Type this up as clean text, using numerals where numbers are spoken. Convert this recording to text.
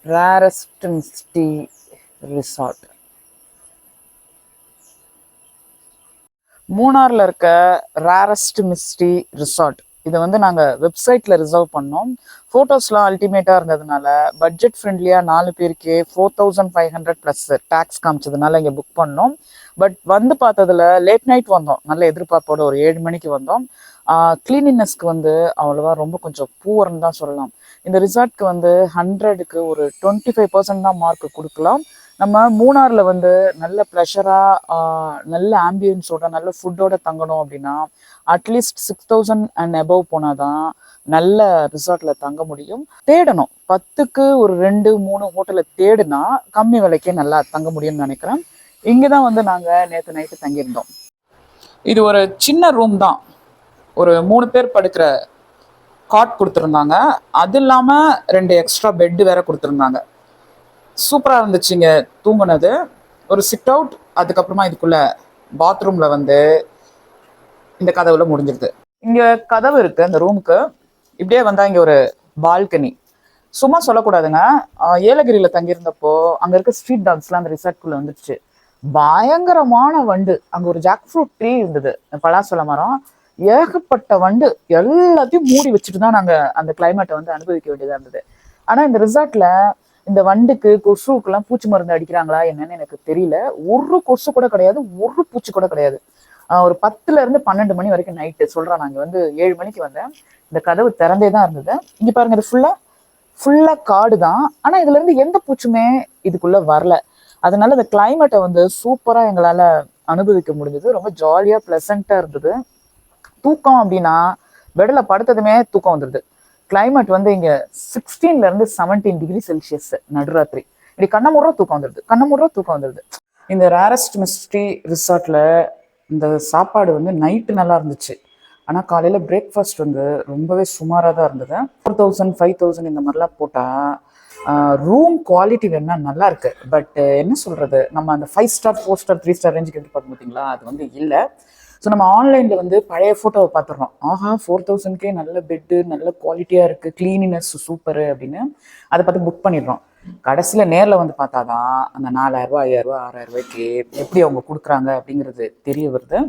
Rarest மிஸ்டி resort. மூணார்ல இருக்க rarest மிஸ்டி resort. இதை வந்து நாங்கள் வெப்சைட்ல ரிசர்வ் பண்ணோம். ஃபோட்டோஸ்லாம் அல்டிமேட்டாக இருந்ததுனால பட்ஜெட் ஃப்ரெண்ட்லியாக 4 பேருக்கே 4500 ப்ளஸ் டேக்ஸ் காமிச்சதுனால இங்கே புக் பண்ணோம். பட் வந்து பார்த்ததுல லேட் நைட் வந்தோம். நல்ல எதிர்பார்ப்போட ஒரு 7 மணிக்கு வந்தோம். கிளீனினஸ்க்கு வந்து அவ்வளோவா ரொம்ப கொஞ்சம் பூவர்னு தான் சொல்லலாம். இந்த ரிசார்ட்க்கு வந்து 100க்கு ஒரு 25% தான் மார்க் கொடுக்கலாம். நம்ம மூணார்ல வந்து நல்ல ப்ளஷராக நல்ல ஆம்பியன்ஸோட நல்ல ஃபுட்டோட தங்கணும் அப்படின்னா அட்லீஸ்ட் 6000 அண்ட் அபவ் போனாதான் நல்ல ரிசார்ட்ல தங்க முடியும். தேடணும், 10க்கு ஒரு 2-3 ஹோட்டலை தேடினா கம்மி விலைக்கே நல்லா தங்க முடியும்னு நினைக்கிறேன். இங்கதான் வந்து நாங்க நேற்று நைட்டு தங்கியிருந்தோம். இது ஒரு சின்ன ரூம் தான். ஒரு 3 பேர் படுக்கிற காட் கொடுத்துருந்தாங்க. அது இல்லாம 2 எக்ஸ்ட்ரா பெட் வேற கொடுத்துருந்தாங்க. சூப்பரா இருந்துச்சு இங்க தூங்குனது. ஒரு சிட் அவுட், அதுக்கப்புறமா இதுக்குள்ள பாத்ரூம்ல வந்து இந்த கதவுல முடிஞ்சிருது. இங்க கதவு இருக்கு அந்த ரூமுக்கு. இப்படியே வந்தா இங்க ஒரு பால்கனி. சும்மா சொல்லக்கூடாதுங்க, ஏலகிரியில தங்கியிருந்தப்போ அங்க இருக்க ஸ்ட்ரீட் டாக்ஸ்லாம் அந்த ரிசார்ட்குள்ள வந்துடுச்சு. பயங்கரமான வண்டு. அங்க ஒரு ஜாக் ஃப்ரூட் ட்ரீ இருந்தது, பலாசொல மரம். ஏகப்பட்ட வண்டு. எல்லாத்தையும் மூடி வச்சுட்டு தான் நாங்க அந்த கிளைமேட்டை வந்து அனுபவிக்க வேண்டியதா இருந்தது. ஆனா இந்த ரிசார்ட்ல இந்த வண்டுக்கு கொசுக்கெல்லாம் பூச்சி மருந்து அடிக்கிறாங்களா என்னன்னு எனக்கு தெரியல. ஒரு கொசு கூட கிடையாது, ஒரு பூச்சி கூட கிடையாது. ஒரு 10ல இருந்து 12 மணி வரைக்கும் நைட்டு சொல்றேன். நாங்க வந்து 7 மணிக்கு வந்தேன். இந்த கதவு திறந்தே தான் இருந்தது. இங்க பாருங்க, இது ஃபுல்லா காடு தான். ஆனா இதுல இருந்து எந்த பூச்சுமே இதுக்குள்ள வரல. அதனால இந்த கிளைமேட்டை வந்து சூப்பரா எங்களால அனுபவிக்க முடிஞ்சது. ரொம்ப ஜாலியா பிளசண்டா இருந்தது. தூக்கம் அப்படின்னா பெட்ல படுத்ததுமே தூக்கம் வந்துடுது. கிளைமேட் வந்து இங்க 16ல இருந்து 17 டிகிரி செல்சியஸ் நடுராத்திரி. இப்படி தூக்கம் வந்துடுது. இந்த ரேரஸ்ட் மிஸ்ட்ரி ரிசார்ட்ல இந்த சாப்பாடு வந்து நைட்டு நல்லா இருந்துச்சு. ஆனால் காலையில் பிரேக்ஃபாஸ்ட் வந்து ரொம்பவே சுமாராக தான் இருந்தது. 4000 5000 இந்த மாதிரிலாம் போட்டால் ரூம் குவாலிட்டி வேணா நல்லா இருக்கு. பட் என்ன சொல்றது, நம்ம அந்த 5 ஸ்டார் 4 ஸ்டார் 3 ஸ்டார் ரேஞ்சுக்கு எதிர்பார்க்க பார்த்தீங்களா, அது வந்து இல்லை. ஸோ நம்ம ஆன்லைனில் வந்து பழைய ஃபோட்டோவை பார்த்துடுறோம். 4000கே நல்ல பெட்டு, நல்ல குவாலிட்டியாக இருக்குது, கிளீனினஸ் சூப்பரு அப்படின்னு அதை பார்த்து புக் பண்ணிடுறோம். கடைசியில் நேரில் வந்து பார்த்தாதான் அந்த 4000 5000 6000 எப்படி அவங்க கொடுக்குறாங்க அப்படிங்கிறது தெரிய வருது.